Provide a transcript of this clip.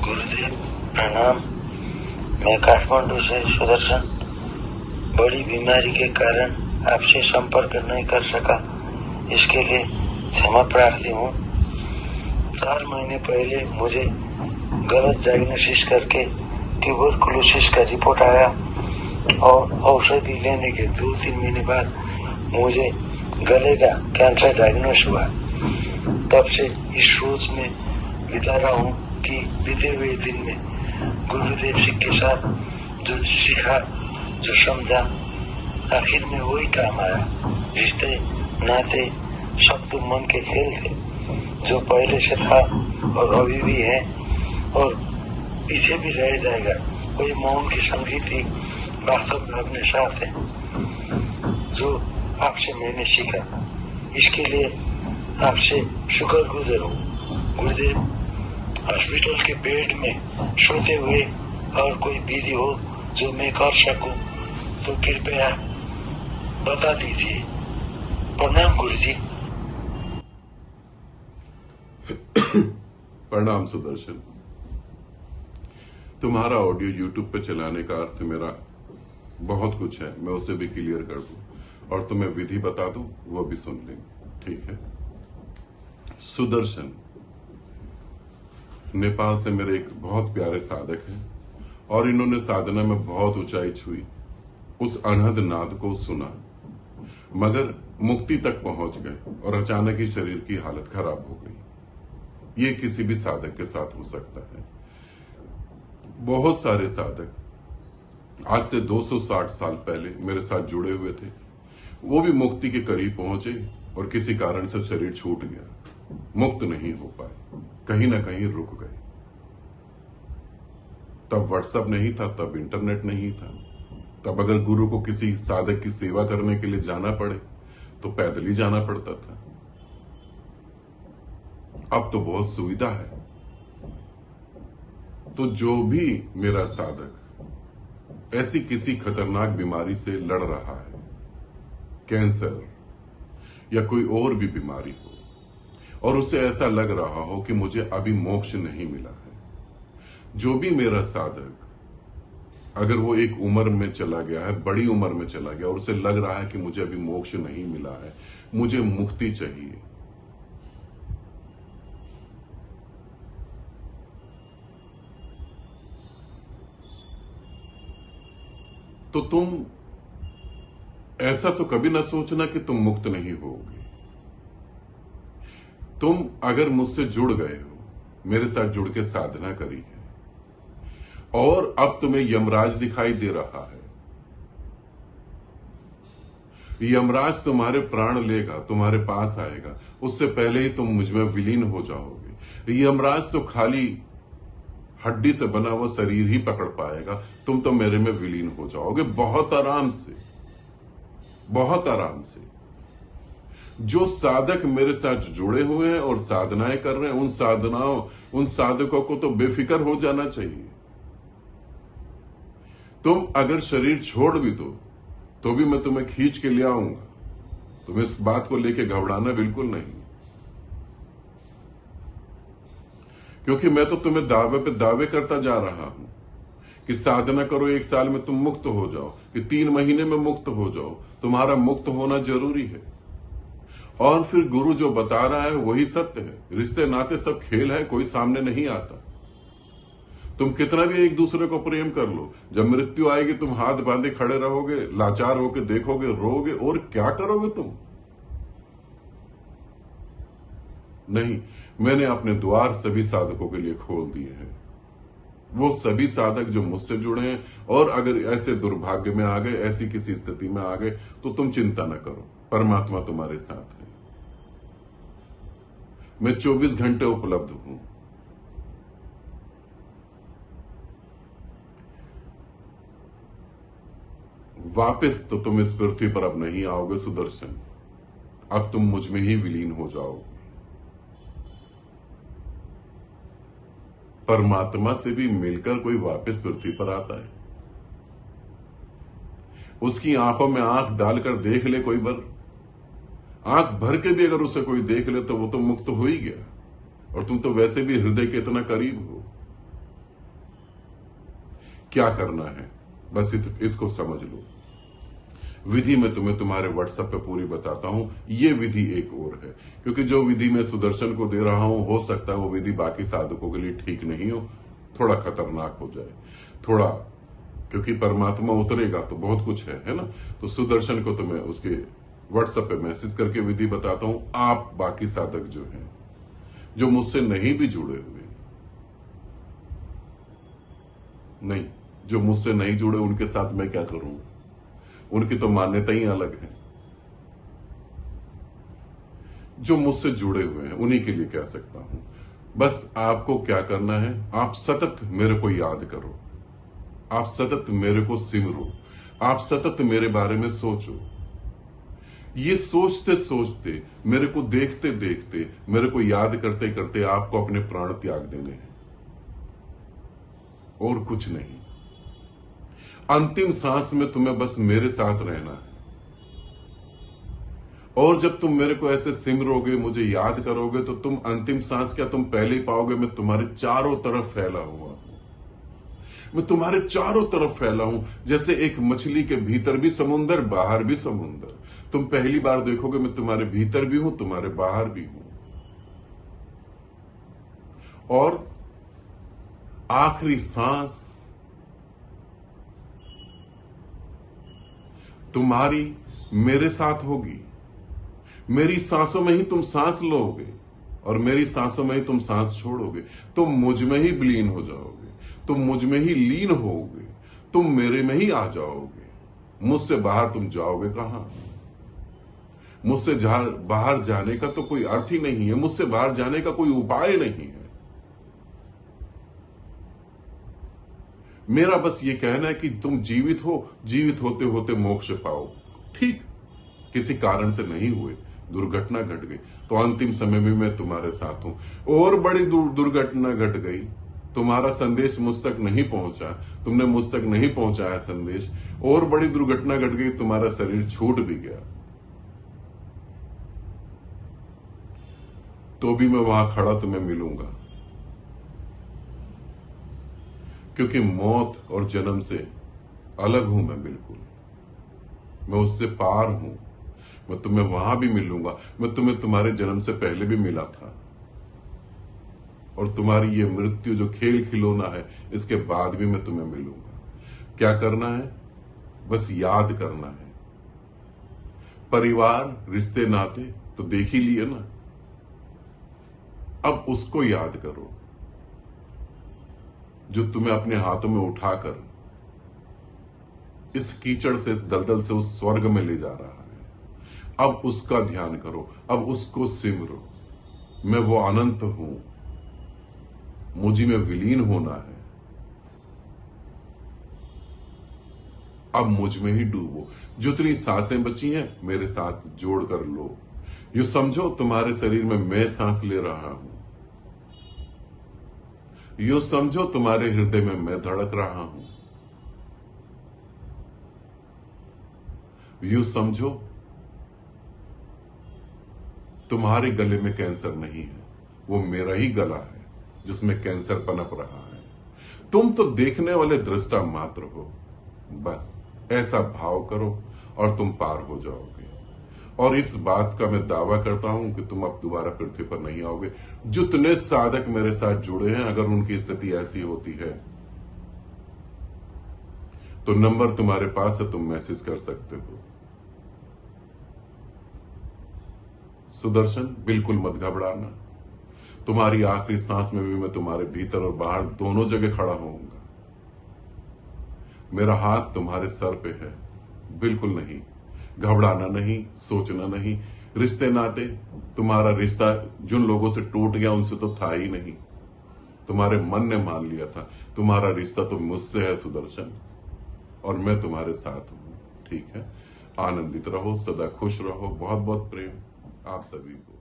गुरुदेव प्रणाम। मैं काठमांडू से सुदर्शन। बड़ी बीमारी के कारण आपसे संपर्क नहीं कर सका, इसके लिए क्षमा प्रार्थी हूँ। 4 महीने पहले मुझे गलत डायग्नोसिस करके ट्यूबरकुलोसिस का रिपोर्ट आया और औषधि लेने के 2-3 महीने बाद मुझे गले का कैंसर डायग्नोस हुआ। तब से इस सोच में बिता रहा हूँ कि बीते हुए दिन में गुरुदेव सिंह के साथ जो सीखा, जो समझा, आखिर में वही काम आया। रिश्ते नाते सब तो मन के खेल थे, जो पहले से था और अभी भी है और पीछे भी रह जाएगा। वही मौन की संगीत वास्तव में अपने साथ है, जो आपसे मैंने सीखा। इसके लिए आपसे शुक्रगुजार हूँ। गुरुदेव, हॉस्पिटल के बेड में सोते हुए और कोई विधि हो जो मैं कर सकूं तो कृपया बता दीजिए। प्रणाम गुरुजी। प्रणाम सुदर्शन। तुम्हारा ऑडियो यूट्यूब पे चलाने का अर्थ मेरा बहुत कुछ है, मैं उसे भी क्लियर कर दूं और तुम्हें विधि बता दूं, वो भी सुन लेंगे, ठीक है। सुदर्शन, नेपाल से मेरे एक बहुत प्यारे साधक हैं और इन्होंने साधना में बहुत ऊंचाई छुई, उस अनहद नाद को सुना, मगर मुक्ति तक पहुंच गए और अचानक ही शरीर की हालत खराब हो गई। ये किसी भी साधक के साथ हो सकता है। बहुत सारे साधक आज से 260 साल पहले मेरे साथ जुड़े हुए थे, वो भी मुक्ति के करीब पहुंचे और किसी कारण से शरीर छूट गया, मुक्त नहीं हो पाए, कहीं ना कहीं रुक गए। तब व्हाट्सएप नहीं था, तब इंटरनेट नहीं था, तब अगर गुरु को किसी साधक की सेवा करने के लिए जाना पड़े तो पैदल ही जाना पड़ता था। अब तो बहुत सुविधा है। तो जो भी मेरा साधक ऐसी किसी खतरनाक बीमारी से लड़ रहा है, कैंसर या कोई और भी बीमारी हो, और उसे ऐसा लग रहा हो कि मुझे अभी मोक्ष नहीं मिला है, जो भी मेरा साधक, अगर वो एक उम्र में चला गया है, बड़ी उम्र में चला गया और उसे लग रहा है कि मुझे अभी मोक्ष नहीं मिला है, मुझे मुक्ति चाहिए, तो तुम ऐसा तो कभी ना सोचना कि तुम मुक्त नहीं होगे। तुम अगर मुझसे जुड़ गए हो, मेरे साथ जुड़ के साधना करी है और अब तुम्हें यमराज दिखाई दे रहा है, यमराज तुम्हारे प्राण लेगा, तुम्हारे पास आएगा, उससे पहले ही तुम मुझ में विलीन हो जाओगे। यमराज तो खाली हड्डी से बना हुआ शरीर ही पकड़ पाएगा, तुम तो मेरे में विलीन हो जाओगे बहुत आराम से, बहुत आराम से। जो साधक मेरे साथ जुड़े हुए हैं और साधनाएं कर रहे हैं, उन साधकों को तो बेफिक्र हो जाना चाहिए। तुम अगर शरीर छोड़ भी दो तो भी मैं तुम्हें खींच के ले आऊंगा, तुम्हें इस बात को लेके घबराना बिल्कुल नहीं, क्योंकि मैं तो तुम्हें दावे पे दावे करता जा रहा हूं कि साधना करो, 1 साल में तुम मुक्त हो जाओ, कि 3 महीने में मुक्त हो जाओ। तुम्हारा मुक्त होना जरूरी है और फिर गुरु जो बता रहा है वही सत्य है। रिश्ते नाते सब खेल है, कोई सामने नहीं आता। तुम कितना भी एक दूसरे को प्रेम कर लो, जब मृत्यु आएगी तुम हाथ बांधे खड़े रहोगे, लाचार होकर देखोगे, रोगे और क्या करोगे तुम? नहीं, मैंने अपने द्वार सभी साधकों के लिए खोल दिए हैं। वो सभी साधक जो मुझसे जुड़े हैं और अगर ऐसे दुर्भाग्य में आ गए, ऐसी किसी स्थिति में आ गए, तो तुम चिंता न करो, परमात्मा तुम्हारे साथ है। मैं 24 घंटे उपलब्ध हूं। वापस तो तुम इस पृथ्वी पर अब नहीं आओगे सुदर्शन, अब तुम मुझ में ही विलीन हो जाओगे। परमात्मा से भी मिलकर कोई वापस पृथ्वी पर आता है? उसकी आंखों में आंख डालकर देख ले कोई बार, आंख भर के भी अगर उसे कोई देख ले तो वो तो मुक्त हो ही गया, और तुम तो वैसे भी हृदय के इतना करीब हो। क्या करना है, बस इसको समझ लो। विधि में तुम्हें तुम्हारे व्हाट्सएप पे पूरी बताता हूं। ये विधि एक और है, क्योंकि जो विधि मैं सुदर्शन को दे रहा हूं, हो सकता है वो विधि बाकी साधकों के लिए ठीक नहीं हो, थोड़ा खतरनाक हो जाए, थोड़ा, क्योंकि परमात्मा उतरेगा तो बहुत कुछ है ना। तो सुदर्शन को तो मैं उसके व्हाट्सएप पे मैसेज करके विधि बताता हूं। आप बाकी साधक जो हैं, जो मुझसे नहीं भी जुड़े हुए, नहीं, जो मुझसे नहीं जुड़े, उनके साथ मैं क्या करूं, उनकी तो मान्यता ही अलग है। जो मुझसे जुड़े हुए हैं उन्हीं के लिए कह सकता हूं। बस आपको क्या करना है, आप सतत मेरे को याद करो, आप सतत मेरे को सिमरो, आप सतत मेरे बारे में सोचो। ये सोचते सोचते, मेरे को देखते देखते, मेरे को याद करते करते आपको अपने प्राण त्याग देने हैं, और कुछ नहीं। अंतिम सांस में तुम्हें बस मेरे साथ रहना है। और जब तुम मेरे को ऐसे सिमरोगे, मुझे याद करोगे, तो तुम अंतिम सांस क्या, तुम पहले ही पाओगे मैं तुम्हारे चारों तरफ फैला हुआ हूं। मैं तुम्हारे चारों तरफ फैला हूं, जैसे एक मछली के भीतर भी समुंदर, बाहर भी समुंदर। तुम पहली बार देखोगे मैं तुम्हारे भीतर भी हूं, तुम्हारे बाहर भी हूं। और आखिरी सांस तुम्हारी मेरे साथ होगी। मेरी सांसों में ही तुम सांस लोगे, और मेरी सांसों में ही तुम सांस छोड़ोगे। तुम मुझ में ही विलीन हो जाओगे, तुम मुझ में ही लीन होगे, तुम मेरे में ही आ जाओगे। मुझसे बाहर तुम जाओगे कहां? मुझसे बाहर जाने का तो कोई अर्थ ही नहीं है, मुझसे बाहर जाने का कोई उपाय नहीं है। मेरा बस ये कहना है कि तुम जीवित हो, जीवित होते होते मोक्ष पाओ। ठीक, किसी कारण से नहीं हुए, दुर्घटना घट गई, तो अंतिम समय में मैं तुम्हारे साथ हूं। और बड़ी दुर्घटना घट गई, तुम्हारा संदेश मुझ तक नहीं पहुंचा, तुमने मुझ तक नहीं पहुंचाया संदेश, और बड़ी दुर्घटना घट गई, तुम्हारा शरीर छूट भी गया, तो भी मैं वहां खड़ा तुम्हें मिलूंगा। क्योंकि मौत और जन्म से अलग हूं मैं, बिल्कुल, मैं उससे पार हूं। मैं तुम्हें वहां भी मिलूंगा। मैं तुम्हें तुम्हारे जन्म से पहले भी मिला था, और तुम्हारी ये मृत्यु जो खेल खिलौना है, इसके बाद भी मैं तुम्हें मिलूंगा। क्या करना है, बस याद करना है। परिवार, रिश्ते, नाते तो देख ही लिए ना, अब उसको याद करो जो तुम्हें अपने हाथों में उठाकर इस कीचड़ से, इस दलदल से उस स्वर्ग में ले जा रहा है। अब उसका ध्यान करो, अब उसको सिमरो। मैं वो अनंत हूं, मुझी में विलीन होना है। अब मुझ में ही डूबो। जितनी सांसें बची हैं मेरे साथ जोड़ कर लो। यूं समझो तुम्हारे शरीर में मैं सांस ले रहा हूं, यूं समझो तुम्हारे हृदय में मैं धड़क रहा हूं, यूं समझो तुम्हारे गले में कैंसर नहीं है, वो मेरा ही गला है जिसमें कैंसर पनप रहा है। तुम तो देखने वाले दृष्टा मात्र हो। बस ऐसा भाव करो और तुम पार हो जाओगे। और इस बात का मैं दावा करता हूं कि तुम अब दोबारा पृथ्वी पर नहीं आओगे। जितने साधक मेरे साथ जुड़े हैं, अगर उनकी स्थिति ऐसी होती है तो नंबर तुम्हारे पास है, तुम मैसेज कर सकते हो। सुदर्शन, बिल्कुल मत घबराना। तुम्हारी आखिरी सांस में भी मैं तुम्हारे भीतर और बाहर दोनों जगह खड़ा होऊंगा। मेरा हाथ तुम्हारे सर पे है। बिल्कुल नहीं, घबराना नहीं, सोचना नहीं। रिश्ते नाते, तुम्हारा रिश्ता जिन लोगों से टूट गया उनसे तो था ही नहीं। तुम्हारे मन ने मान लिया था। तुम्हारा रिश्ता तो मुझसे है सुदर्शन, और मैं तुम्हारे साथ हूं। ठीक है, आनंदित रहो, सदा खुश रहो। बहुत बहुत प्रेम आप सभी को।